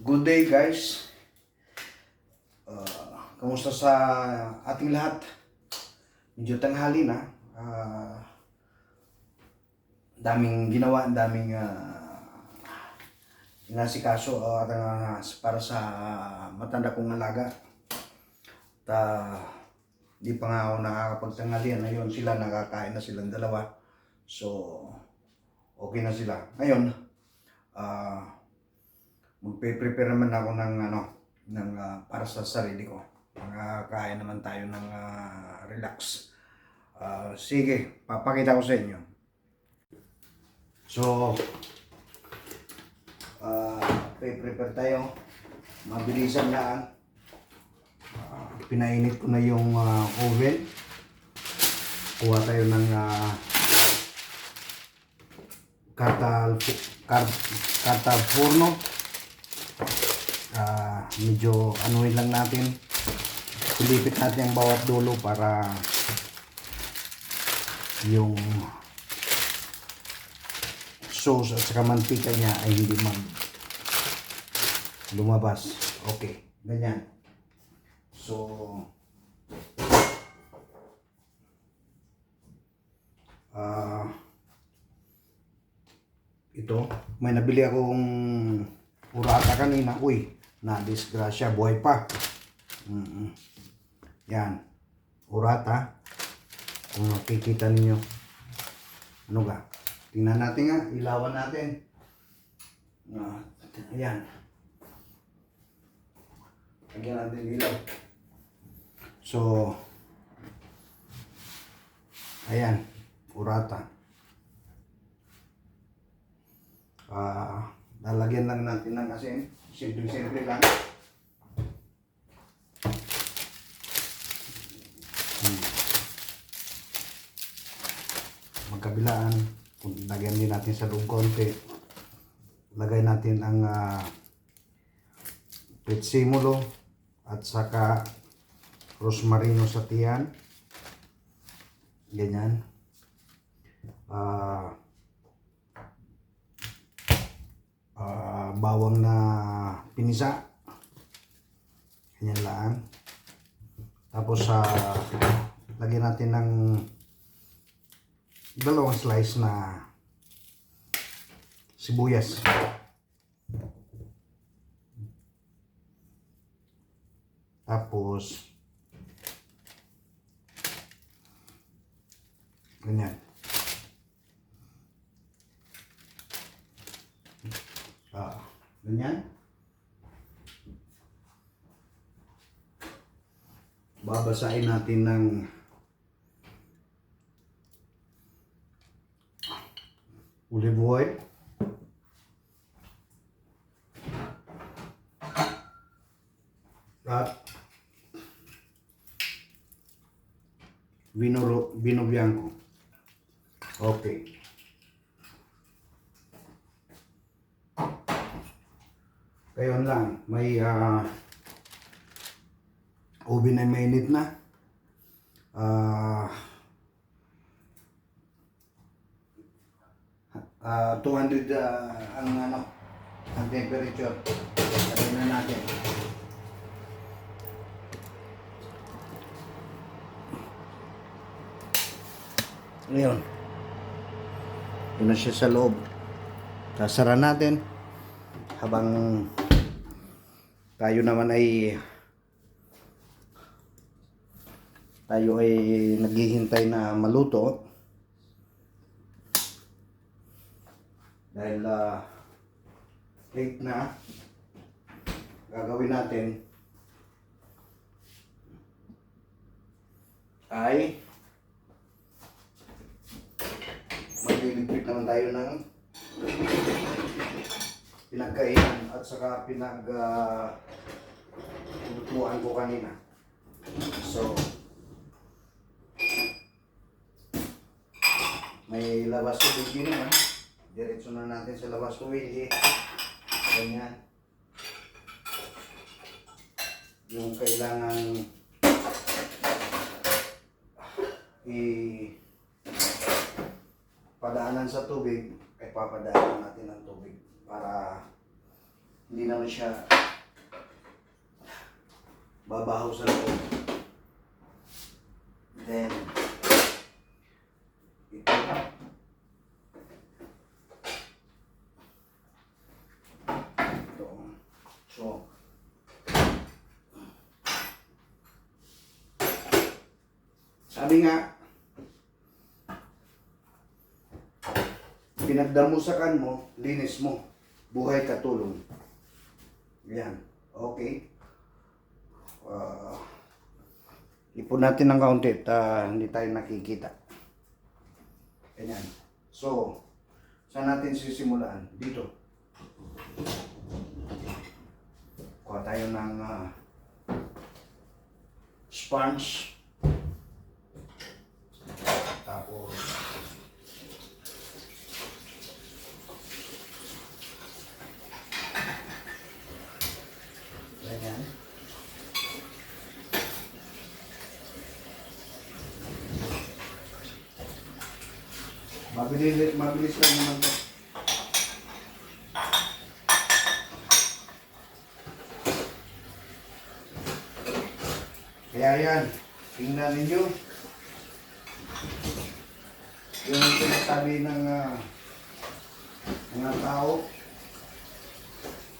Good day guys. Kamusta sa ating lahat? Medyo tanghali na. Daming ginawa, daming inasikaso para sa matanda kong alaga. Di pa nga ako nakakapagtanghalian. Ngayon sila nakakain na silang dalawa. So, okay na sila. Ngayon, magpe-prepare naman ako ng para sa sarili ko. Makakain naman tayo ng relax. Sige, papakita ko sa inyo. So, prepare tayo. Mabilisan lang. Pinainit ko na yung oven. Kuha tayo ng karta forno. Medyo anuin lang natin, pilipit natin ang bawat dulo para yung sauce at saka mantika niya ay hindi lumabas. Okay, ganyan. So ito, may nabili akong urata kanina. Uy, na-disgrasya, buhay pa. Yan, urata. Kung makikita ninyo, ano ga? Tingnan natin nga, ilawan natin. Ayan. Lagyan natin ilaw. So, ayan, urata. Lalagyan lang natin ng asin. Simple lang. Magkabilaan. Kung lagyan din natin sa loob konti. Lagay natin ang pretsimulo at saka rosmarino sa tiyan. Ganyan. Bawang na pinisa. Ganyan lang. Tapos lagyan natin ng dalawang slice na sibuyas. Tapos ganyan. Ganyan. Babasahin natin ng olive oil. At vino bianco. Okay. Ngayon lang, may oven ay mainit na. 200 ang temperature. Lagyan na natin. Ngayon, yun na siya sa loob. Sasara natin habang tayo ay naghihintay na maluto. Dahil late na, gagawin natin ay magliligpit naman tayo ng pinagkainan at saka pinaglutuan ko kanina. So, may labas tubig din naman. Diretso na natin sa labas tubig. Ganyan. Yung kailangan padaanan sa tubig, ay papadaanan natin ang tubig para Hindi naman siya babaho sa loob. Then, ito. Ito. So, sabi nga, pinagdamusakan mo, linis mo, buhay katulong. Yan. Okay. Ipon natin ng kaunti at hindi tayo nakikita. Ganyan. So, saan natin sisimulaan? Dito. Kuha tayo ng sponge. Tapos, ganyan. Mabilis lang naman to. Kaya yan, tingnan ninyo. Yung sinasabi ng mga tao,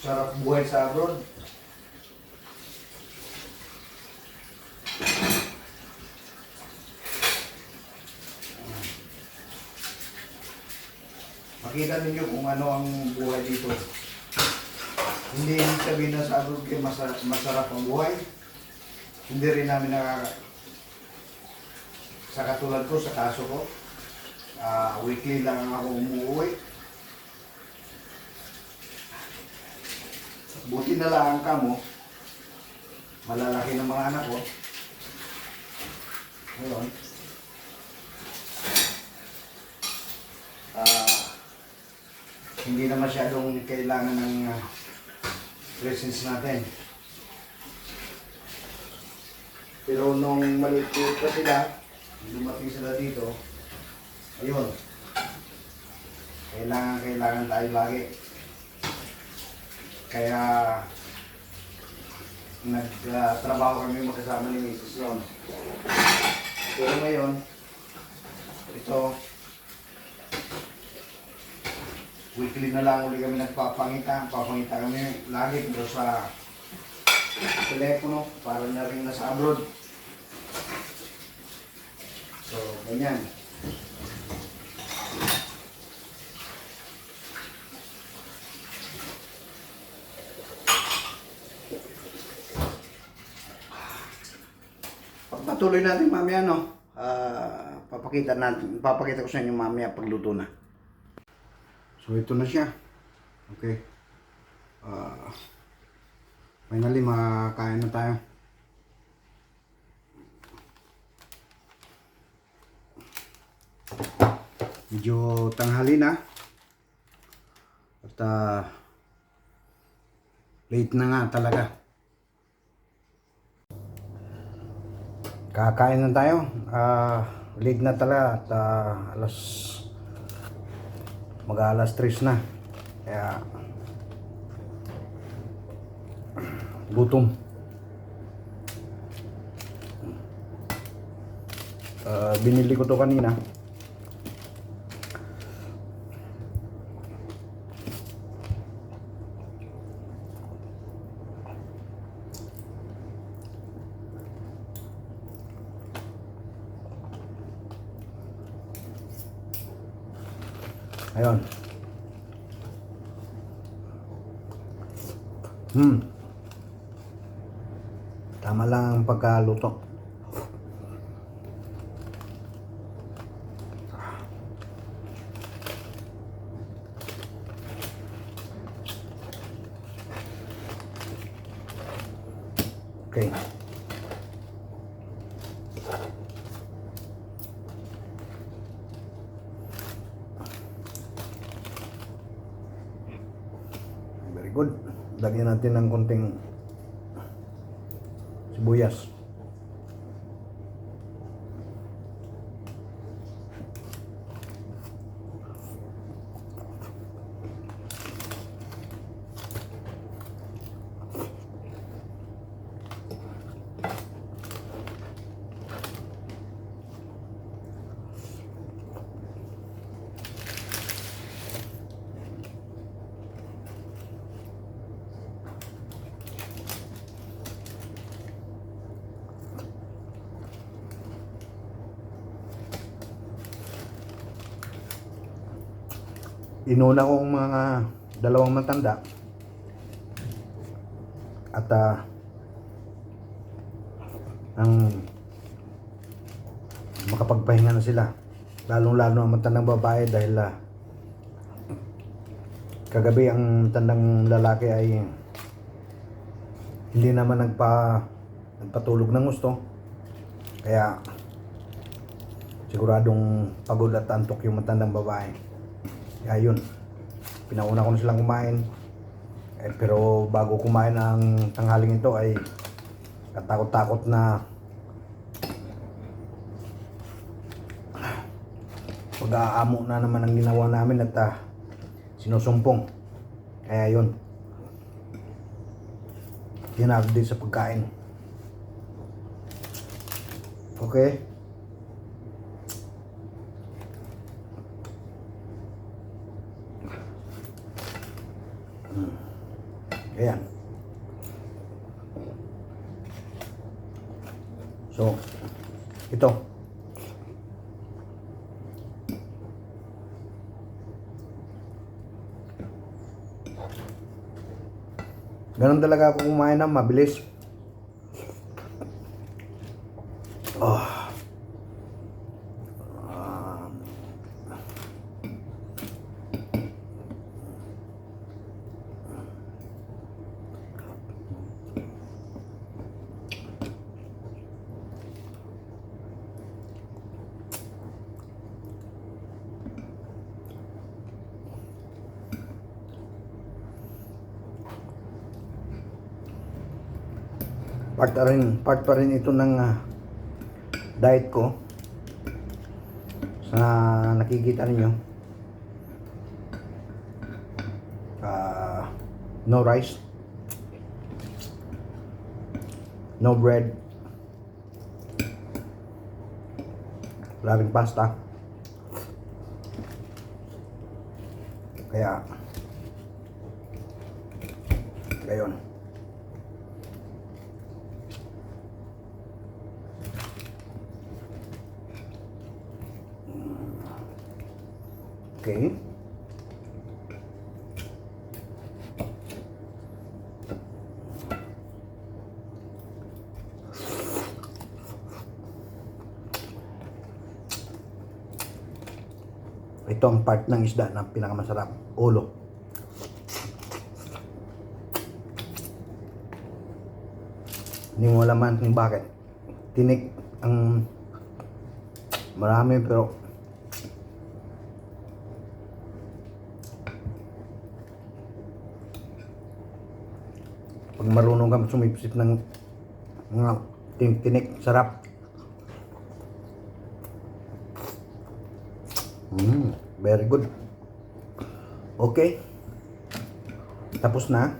sarap buhay sa abroad. Makita ninyo kung ano ang buhay dito. Hindi sabihin na sa abroad kayo masarap ang buhay. Hindi rin namin sa katulad ko, sa kaso ko, weekly lang ako umuwi. Buti na lang ka mo, malalaki ng mga anak ko. Ngayon, hindi na masyadong kailangan ng presence natin. Pero nung maliit pa sila, dumating sila dito, ayun, kailangan tayo lagi. Kaya nagtrabaho kami magkasama ni Mrs. Ron. Pero ngayon, ito, weekly na lang ulit kami nagpapangita. Papangita kami lagi doon sa telepono para na rin nasa abroad. So, ganyan. Pagpatuloy natin mamaya, no? Papakita ko sa inyo mamaya pagluto na. So, ito na siya. Okay. Finally, makakain na tayo. Medyo tanghali na. At late na nga talaga. Kakain na tayo. Late na talaga. At mag-alas 3 na. Kaya gutom. Binili ko to kanina. Ayun. Tama lang ang pagkaluto. Okay. Very good. Lagyan natin ng konting sibuyas. inuna kong mga dalawang matanda at ang makapagpahinga na sila, lalong-lalo ang matandang babae dahil kagabi ang matandang lalaki ay hindi naman nagpatulog ng gusto, kaya siguradong pagod at antok yung matandang babae. Kaya yun, pinauna ko na silang kumain. Pero bago kumain ang tanghaling ito ay katakot-takot na pag-aamo na naman ang ginawa namin at sinusumpong. Kaya yun, hinarap din sa pagkain. Okay. Ayan. So, ito. Ganun talaga ako kumain ng mabilis. Oh. Part pa rin ito ng diet ko. Sa nakikita ninyo, no rice, no bread, wala ring pasta. Kaya gayon. Okay. Ito ang part ng isda na pinakamasarap, ulo. Hindi mo alaman kung bakit. Tinik ang marami, pero pag marunong kang sumipsip ng mga tinik, sarap. Very good. Okay. Tapos na.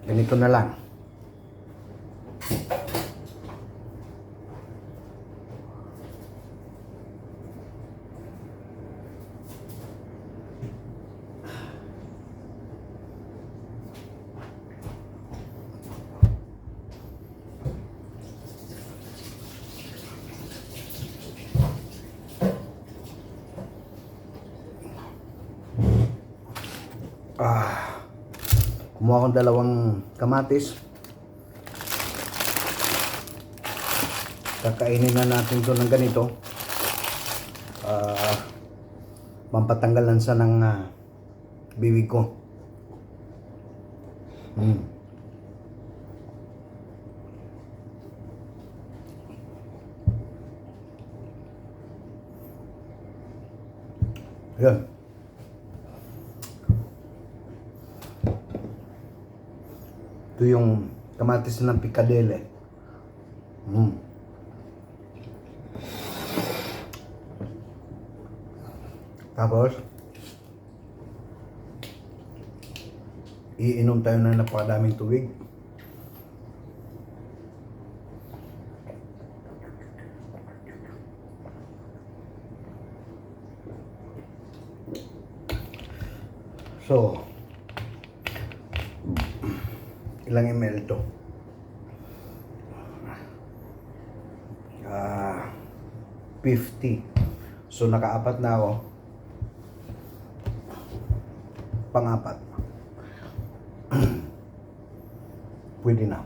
Ganito na lang. Kumuha akong dalawang kamatis. Kakainin na natin ito ng ganito. Pampatanggal lansa ng bibig ko. Ayan. Ito yung kamatis ng pikadele. Tapos, iinom tayo ng napakadaming tubig. So, ilang ml to? 50. So nakaapat na ako. Pangapat. Pwede na.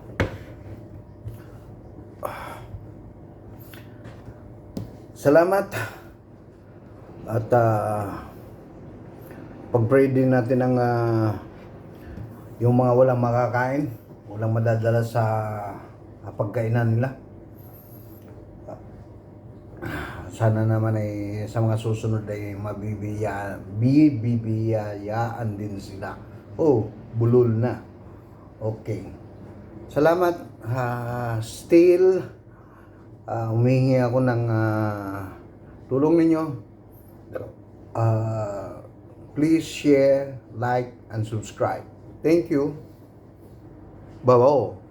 Salamat. At pag-pray din natin ng yung mga walang makakain, walang madadala sa pagkainan nila. Sana naman ay sa mga susunod ay bibiyayaan din sila. Oh, bulol na. Okay. Salamat. Still, humihingi ako ng tulong ninyo. Please share, like, and subscribe. Thank you. Bye-bye.